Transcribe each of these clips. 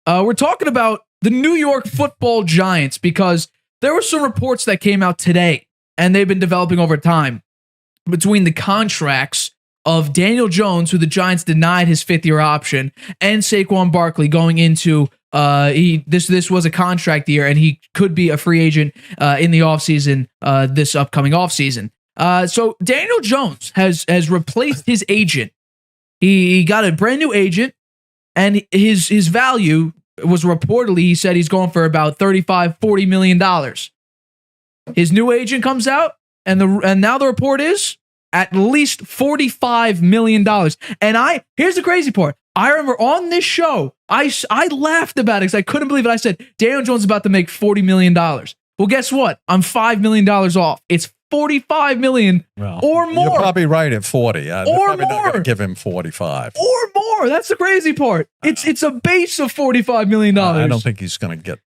We're talking about the New York Football Giants because there were some reports that came out today, and they've been developing over time between the contracts of Daniel Jones, who the Giants denied his fifth-year option, and Saquon Barkley going into this was a contract year, and he could be a free agent in the offseason, this upcoming offseason. So Daniel Jones has replaced his agent. He got a brand new agent, and his value was reportedly, he said he's going for about $35-40 million. His new agent comes out, and now the report is at least $45 million. And here's the crazy part. I remember on this show, I laughed about it because I couldn't believe it. I said, Daniel Jones is about to make $40 million. Well, guess what? I'm $5 million off. It's $45 million or more. You're probably right at 40. They're probably more. Not going to give him 45 or more. That's the crazy part. It's a base of $45 million. I don't think he's going to get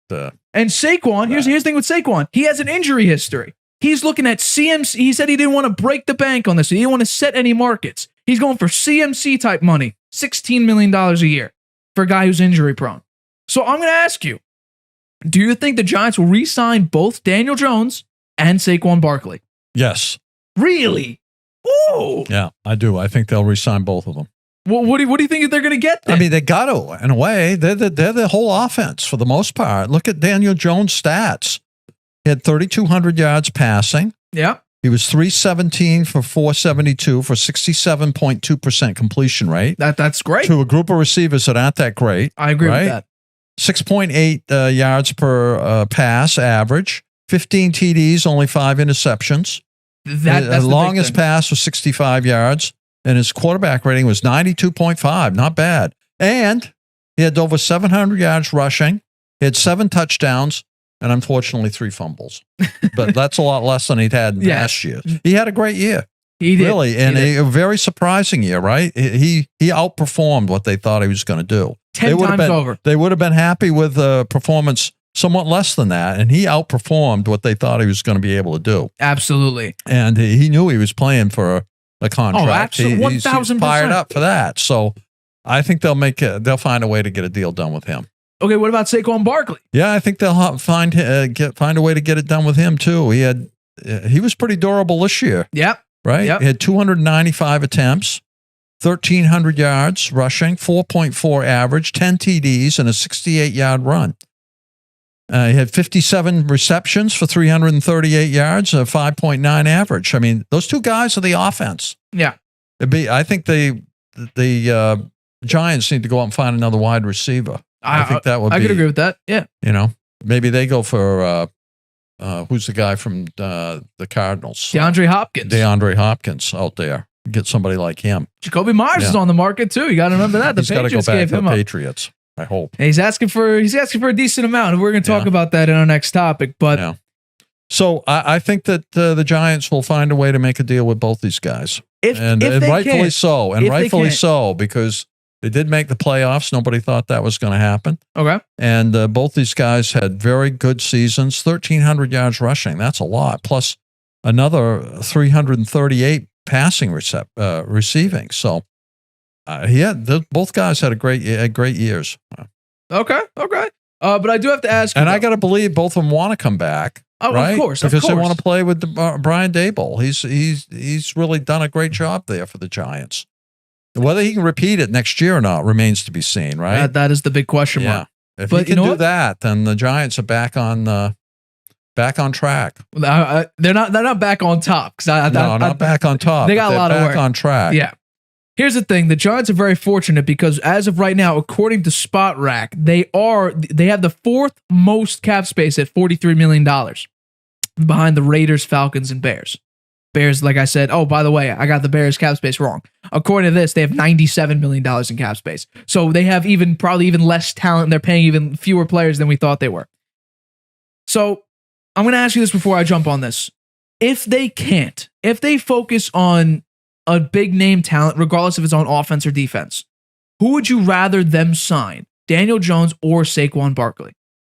And Saquon, here's the thing with Saquon. He has an injury history. He's looking at CMC. He said he didn't want to break the bank on this. He didn't want to set any markets. He's going for CMC type money, $16 million a year for a guy who's injury prone. So I'm going to ask you, do you think the Giants will re-sign both Daniel Jones and Saquon Barkley? Yes. Really? Ooh. Yeah, I do. I think they'll re-sign both of them. Well, what do you think they're going to get then? I mean, they got to, in a way. They're the whole offense for the most part. Look at Daniel Jones' stats. He had 3,200 yards passing. Yeah. He was 317 for 472 for 67.2% completion rate. That's great. To a group of receivers that aren't that great. I agree with that. 6.8 yards per pass average. 15 TDs, only 5 interceptions. That's the longest pass was 65 yards, and his quarterback rating was 92.5. Not bad. And he had over 700 yards rushing. He had 7 touchdowns, and unfortunately 3 fumbles. But that's a lot less than he'd had last year. He had a great year. He did. Really, and a very surprising year, right? He outperformed what they thought he was going to do. 10 times over. They would have been happy with a performance somewhat less than that, and he outperformed what they thought he was going to be able to do. Absolutely. And he knew he was playing for a contract. Oh, absolutely. 1,000%. He's fired up for that. So I think they'll find a way to get a deal done with him. Okay, what about Saquon Barkley? Yeah, I think they'll find a way to get it done with him too. He was pretty durable this year. Yep. Right? Yep. He had 295 attempts, 1,300 yards rushing, 4.4 average, 10 TDs, and a 68-yard run. He had 57 receptions for 338 yards, a 5.9 average. I mean, those two guys are the offense. Yeah. I think the Giants need to go out and find another wide receiver. I think that would be. I could agree with that. Yeah. Maybe they go for who's the guy from the Cardinals? DeAndre Hopkins out there. Get somebody like him. Jacoby Myers is on the market too. You got to remember that. The Patriots gave him up. Patriots. I hope. He's asking for a decent amount. We're going to talk about that in our next topic. But so I think that the Giants will find a way to make a deal with both these guys, and rightfully so, because they did make the playoffs. Nobody thought that was going to happen. Okay, and both these guys had very good seasons. 1,300 yards rushing. That's a lot. Plus another 338 passing receiving. So. Both guys had great years. Okay. But I do have to ask, and I got to believe both of them want to come back. Oh, right? Of course, because they want to play with Brian Daboll. He's really done a great job there for the Giants. Whether he can repeat it next year or not remains to be seen. Right? That is the big question mark. If he can do that, then the Giants are back on track. They're not back on top not back on top. They got a lot of work. Back on track. Yeah. Here's the thing: the Giants are very fortunate because as of right now, according to Spot Rack, they have the 4th most cap space at $43 million, behind the Raiders, Falcons, and Bears. Bears, like I said, oh, by the way, I got the Bears cap space wrong. According to this, they have $97 million in cap space. So they have probably even less talent, and they're paying even fewer players than we thought they were. So I'm going to ask you this before I jump on this. If they focus on a big name talent, regardless if it's on offense or defense, who would you rather them sign, Daniel Jones or Saquon Barkley?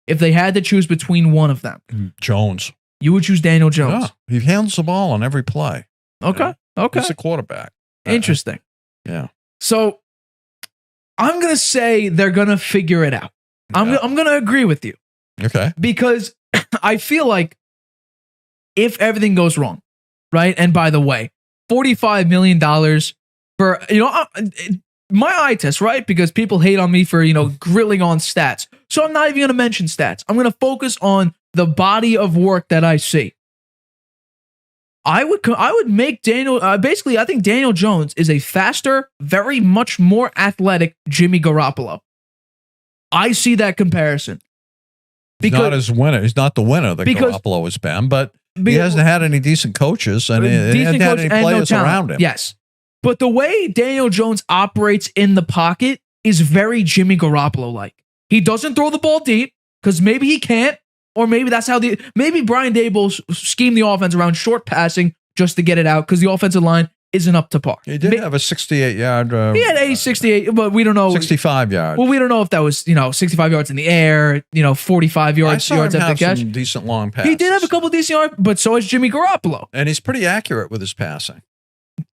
If they had to choose between one of them, Jones. You would choose Daniel Jones. Yeah, he handles the ball on every play. Okay. He's a quarterback. Interesting. Yeah. So I'm going to say they're going to figure it out. I'm going to agree with you. Okay. Because I feel like if everything goes wrong, right? And by the way, $45 million for, my eye test, right? Because people hate on me for, grilling on stats. So I'm not even going to mention stats. I'm going to focus on the body of work that I see. I would make Daniel, basically, I think Daniel Jones is a faster, very much more athletic Jimmy Garoppolo. I see that comparison. He's not his winner. He's not the winner that Garoppolo has been, but he hasn't had any decent coaches and he hasn't had any players around him. Yes. But the way Daniel Jones operates in the pocket is very Jimmy Garoppolo-like. He doesn't throw the ball deep because maybe he can't, or maybe that's how maybe Brian Daboll schemed the offense around short passing just to get it out because the offensive line isn't up to par. He did have a 68-yard. He had a 68, but we don't know. 65 yards. Well, we don't know if that was 65 yards in the air, 45 yards. I saw him at have the catch. some decent long passes. He did have a couple decent yards, but so is Jimmy Garoppolo. And he's pretty accurate with his passing.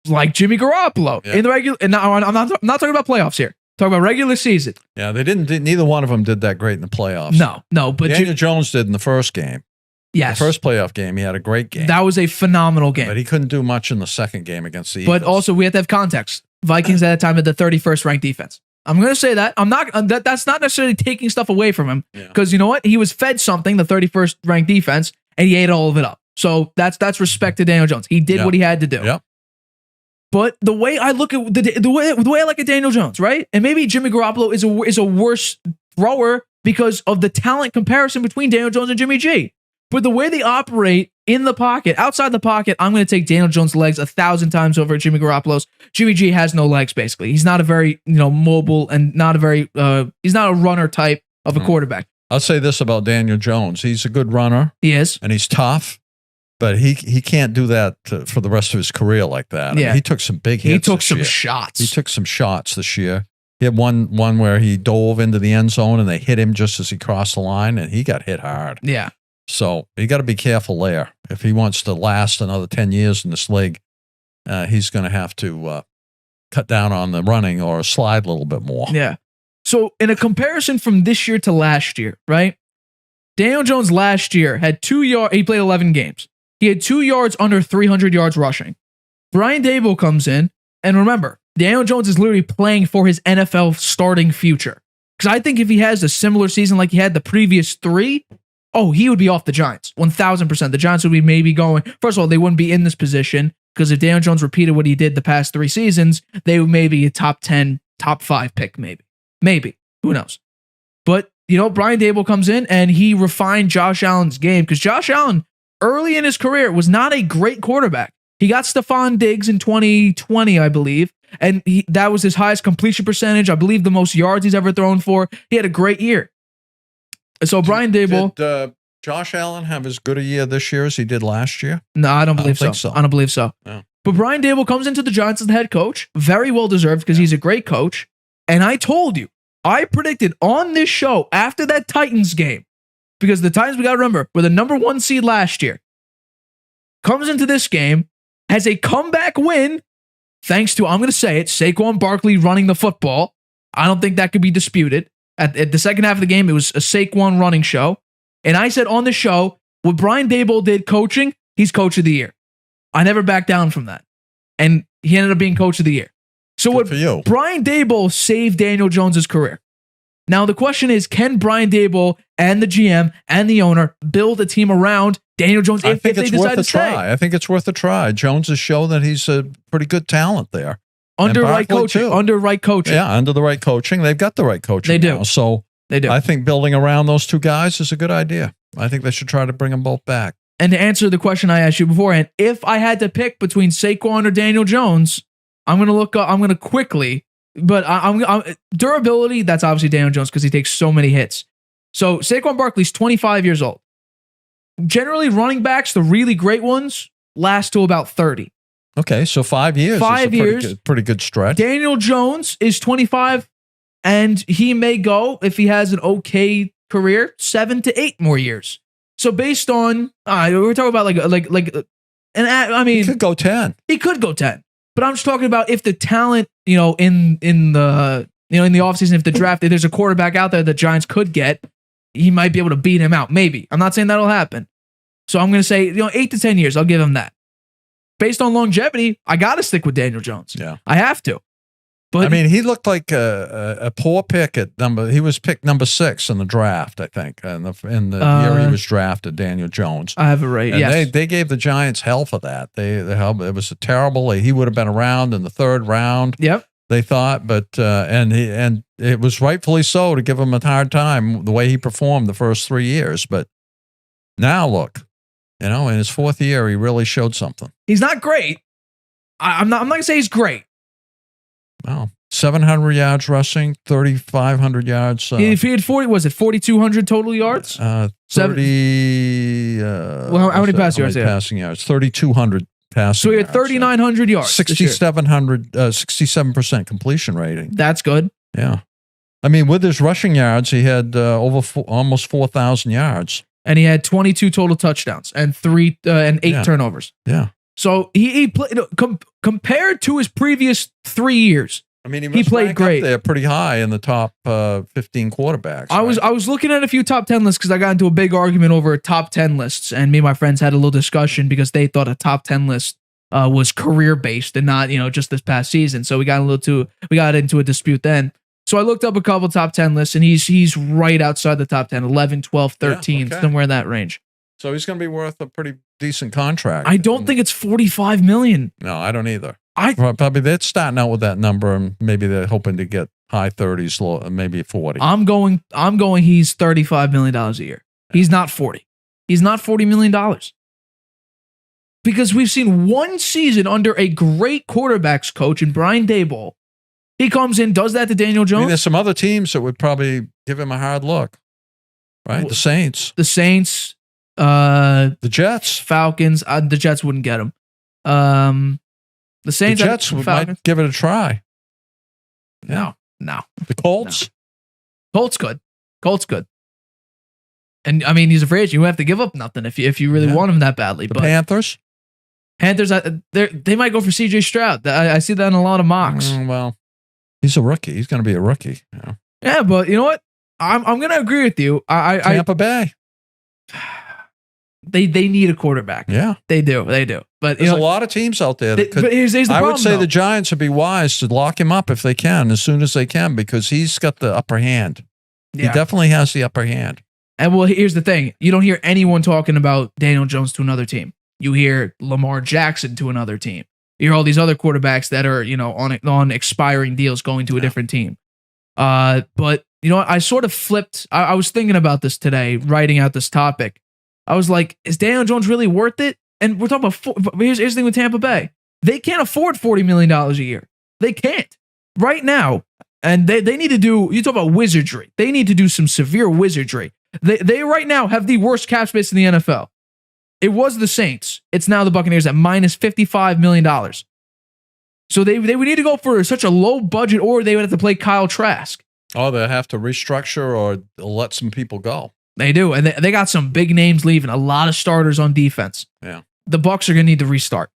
Like Jimmy Garoppolo in the regular. And now I'm not talking about playoffs here. Talking about regular season. Yeah, they didn't. Neither one of them did that great in the playoffs. No. But Daniel Jones did in the first game. Yes, the first playoff game, he had a great game. That was a phenomenal game. But he couldn't do much in the second game against the Eagles. But also, we have to have context. Vikings at that time had the 31st ranked defense. I'm going to say that. I'm not. That's not necessarily taking stuff away from him because you know what? He was fed something, the 31st ranked defense, and he ate all of it up. So that's respect to Daniel Jones. He did what he had to do. Yep. But the way I look at the way I look at Daniel Jones, right? And maybe Jimmy Garoppolo is a worse thrower because of the talent comparison between Daniel Jones and Jimmy G. But the way they operate in the pocket, outside the pocket, I'm going to take Daniel Jones' legs 1,000 times over Jimmy Garoppolo's. Jimmy G has no legs, basically. He's not a very mobile and not a very he's not a runner type of a quarterback. I'll say this about Daniel Jones: he's a good runner. He is, and he's tough. But he can't do that for the rest of his career like that. Yeah. I mean, he took some big hits. He took some shots. He took some shots this year. He had one where he dove into the end zone and they hit him just as he crossed the line, and he got hit hard. Yeah. So you got to be careful there. If he wants to last another 10 years in this league, he's going to have to cut down on the running or slide a little bit more. Yeah. So in a comparison from this year to last year, right? Daniel Jones last year had 2 yards. He played 11 games. He had 2 yards under 300 yards rushing. Brian Daboll comes in, and remember, Daniel Jones is literally playing for his NFL starting future. Because I think if he has a similar season like he had the previous 3, he would be off the Giants. 1,000%. The Giants would be maybe going, first of all, they wouldn't be in this position, because if Daniel Jones repeated what he did the past 3 seasons, they would maybe a top 10, top 5 pick, maybe. Maybe. Who knows? But, Brian Daboll comes in, and he refined Josh Allen's game, because Josh Allen, early in his career, was not a great quarterback. He got Stephon Diggs in 2020, I believe, and that was his highest completion percentage. I believe the most yards he's ever thrown for. He had a great year. So Brian Daboll... Did Josh Allen have as good a year this year as he did last year? No, I don't believe so. I don't believe so. Yeah. But Brian Daboll comes into the Giants as the head coach. Very well deserved because he's a great coach. And I told you, I predicted on this show after that Titans game, because the Titans, we got to remember, were the number 1 seed last year. Comes into this game, has a comeback win, thanks to, I'm going to say it, Saquon Barkley running the football. I don't think that could be disputed. At the second half of the game, it was a Saquon running show. And I said on the show, what Brian Daboll did coaching, he's coach of the year. I never backed down from that. And he ended up being coach of the year. So Good for you. Brian Daboll saved Daniel Jones' career. Now the question is, can Brian Daboll and the GM and the owner build a team around Daniel Jones if they decide to stay? I think it's worth a try. Jones has shown that he's a pretty good talent there. Under right coaching. Yeah, under the right coaching. They've got the right coaching. They do. Now. So they do. I think building around those 2 guys is a good idea. I think they should try to bring them both back. And to answer the question I asked you beforehand, if I had to pick between Saquon or Daniel Jones, I'm going to look up, I'm going to quickly, but I'm durability, that's obviously Daniel Jones because he takes so many hits. So Saquon Barkley's 25 years old. Generally, running backs, the really great ones, last to about 30. Okay, so 5 years. 5 years. Pretty good stretch. Daniel Jones is 25, and he may go, if he has an okay career, 7 to 8 more years. So based on, we're talking about and I mean, he could go 10. He could go 10. But I'm just talking about if the talent, in the in the offseason, if there's a quarterback out there the Giants could get, he might be able to beat him out. Maybe. I'm not saying that'll happen. So I'm going to say, 8 to 10 years. I'll give him that. Based on longevity, I got to stick with Daniel Jones. Yeah. I have to. But I mean, he looked like a poor pick at he was picked number 6 in the draft, I think, in the year he was drafted, Daniel Jones. I have it right. And yes. they gave the Giants hell for that. It was terrible. He would have been around in the 3rd round. Yep. They thought, but and it was rightfully so to give him a hard time the way he performed the first 3 years. But now look, in his 4th year, he really showed something. He's not great. I'm not gonna say he's great. Well, 700 yards rushing, 3,500 yards. If he had 4,200 total yards? 30. How many passing yards? Passing yards. 3,200 passing. So he had 3,900 yards. 67% completion rating. That's good. Yeah, I mean, with his rushing yards, he had almost 4,000 yards, and he had 22 total touchdowns and 8 turnovers. Yeah. So he played compared to his previous 3 years. I mean, he played great. Up there pretty high in the top 15 quarterbacks. I was looking at a few top 10 lists because I got into a big argument over top 10 lists, and me and my friends had a little discussion because they thought a top 10 list was career based and not just this past season. So we got into a dispute then. So I looked up a couple top 10 lists, and he's right outside the top 10, 11, 12, 13, somewhere in that range. So he's going to be worth a pretty decent contract. I don't think it's $45 million. No, I don't either. Probably they're starting out with that number, and maybe they're hoping to get high 30s, maybe 40. I'm going. He's $35 million a year. He's not 40. He's not $40 million. Because we've seen one season under a great quarterbacks coach in Brian Daboll. He comes in, does that to Daniel Jones. I mean, there's some other teams that would probably give him a hard look, right? The Saints. The Saints. The Jets. Falcons. The Jets wouldn't get him. The Saints. The Jets might give it a try. No. The Colts. No. Colts good. And I mean, he's a free agent. You have to give up nothing if you really want him that badly. The Panthers. They might go for C.J. Stroud. I see that in a lot of mocks. Well, he's a rookie. He's going to be a rookie. Yeah, but you know what? I'm going to agree with you. Tampa Bay. They need a quarterback. Yeah, they do. But there's a lot of teams out there that could. But here's the problem, would say the Giants would be wise to lock him up if they can, as soon as they can, because he's got the upper hand. Yeah. He definitely has the upper hand. And well, here's the thing: you don't hear anyone talking about Daniel Jones to another team. You hear Lamar Jackson to another team. You hear all these other quarterbacks that are on expiring deals going to a different team. But you know what? I sort of flipped. I was thinking about this today, writing out this topic. I was like, is Daniel Jones really worth it? And we're talking about, here's the thing with Tampa Bay. They can't afford $40 million a year. They can't. Right now. And they need to do, you talk about wizardry. They need to do some severe wizardry. They right now have the worst cap space in the NFL. It was the Saints. It's now the Buccaneers at minus $55 million. So they would need to go for such a low budget, or they would have to play Kyle Trask. Oh, they have to restructure or let some people go. They do, and they got some big names leaving. A lot of starters on defense. Yeah, the Bucs are going to need to restart.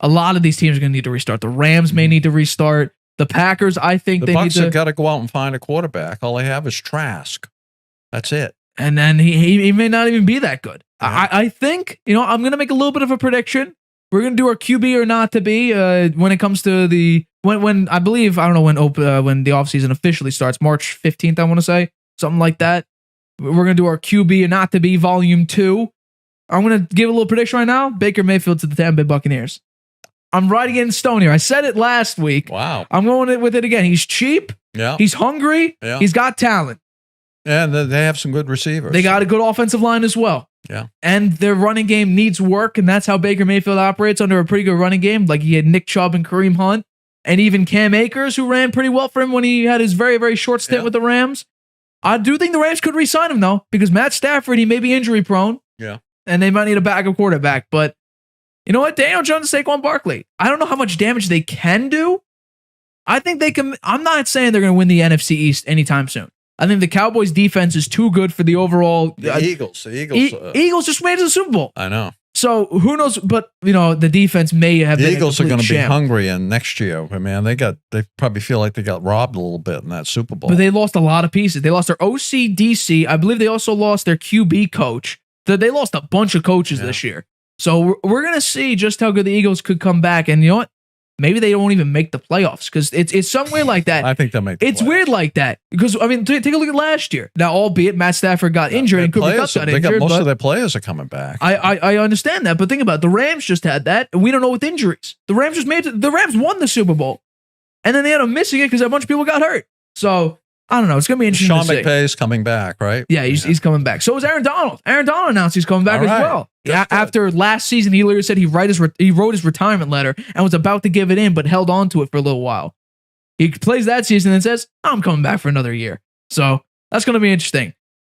A lot of these teams are going to need to restart. The Rams may need to restart. The Packers, I think they need to. The Bucs have got to go out and find a quarterback. All they have is Trask. That's it. And then he may not even be that good. Yeah. I think I'm going to make a little bit of a prediction. We're going to do our QB or not to be when it comes to when I believe, I don't know when the offseason officially starts, March 15th, I want to say, something like that. We're going to do our QB or not to be volume 2. I'm going to give a little prediction right now. Baker Mayfield to the Tampa Bay Buccaneers. I'm writing it in stone here. I said it last week. Wow. I'm going with it again. He's cheap. Yeah. He's hungry. Yeah. He's got talent. And they have some good receivers. They got a good offensive line as well. Yeah. And their running game needs work, and that's how Baker Mayfield operates under a pretty good running game. Like he had Nick Chubb and Kareem Hunt, and even Cam Akers, who ran pretty well for him when he had his very, very short stint with the Rams. I do think the Rams could re-sign him, though, because Matt Stafford, he may be injury-prone. Yeah. And they might need a backup quarterback. But you know what? Daniel Jones and Saquon Barkley. I don't know how much damage they can do. I think they can. I'm not saying they're going to win the NFC East anytime soon. I think the Cowboys' defense is too good for the overall. The Eagles. Eagles just made it to the Super Bowl. I know. So who knows? But the defense may have The been Eagles are going to be hungry in next year. Man, they probably feel like they got robbed a little bit in that Super Bowl. But they lost a lot of pieces. They lost their OC, DC. I believe they also lost their QB coach. They lost a bunch of coaches this year. So we're going to see just how good the Eagles could come back. And you know what? Maybe they don't even make the playoffs because it's somewhere like that. I think they'll make the It's playoffs. weird like that because, take a look at last year. Now, albeit Matt Stafford got injured and Cooper Kupp got injured. Most of their players are coming back. I understand that, but think about it. The Rams just had that, and we don't know with injuries. The Rams won the Super Bowl, and then they ended up missing it because a bunch of people got hurt. So I don't know. It's going to be interesting Sean to see. McVay's coming back, right? Yeah, he's coming back. So is Aaron Donald. Aaron Donald announced he's coming back as well. Yeah, after last season, he literally said he wrote his retirement letter and was about to give it in, but held on to it for a little while. He plays that season and says, "I'm coming back for another year." So that's going to be interesting.